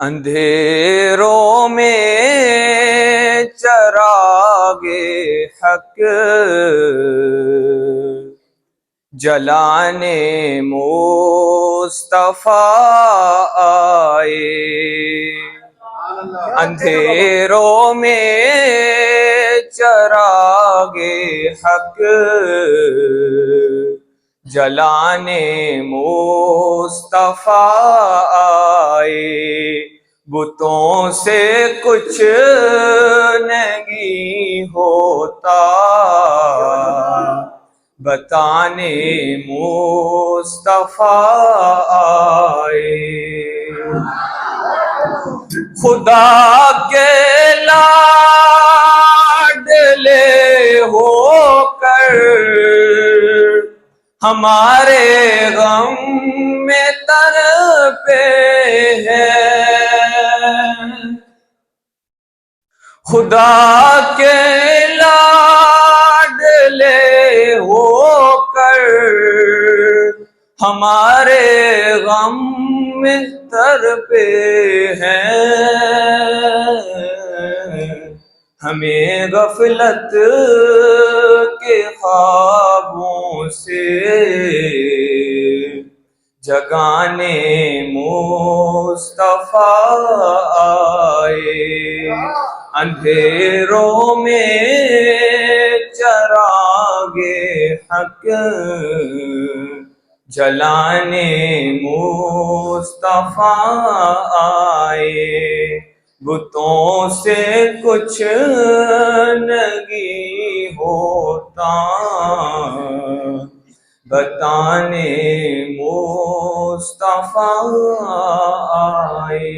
اندھیروں میں چراغ حق جلانے مصطفیٰ آئے، اندھیروں میں چراغ حق جلانے مصطفیٰ آئے، بتوں سے کچھ نہیں ہوتا بتانے مصطفیٰ آئے، خدا کے لاڈلے ہو کر ہمارے غم میں تڑپے ہیں، خدا کے لاڈلے ہو کر ہمارے غم میں تڑپے ہیں، ہمیں غفلت کے خوابوں سے جگانے مصطفیٰ آئے، اندھیروں میں چراغ حق جلانے مصطفیٰ آئے، بتوں سے کچھ نہیں ہوتا بتانے مصطفیٰ آئے۔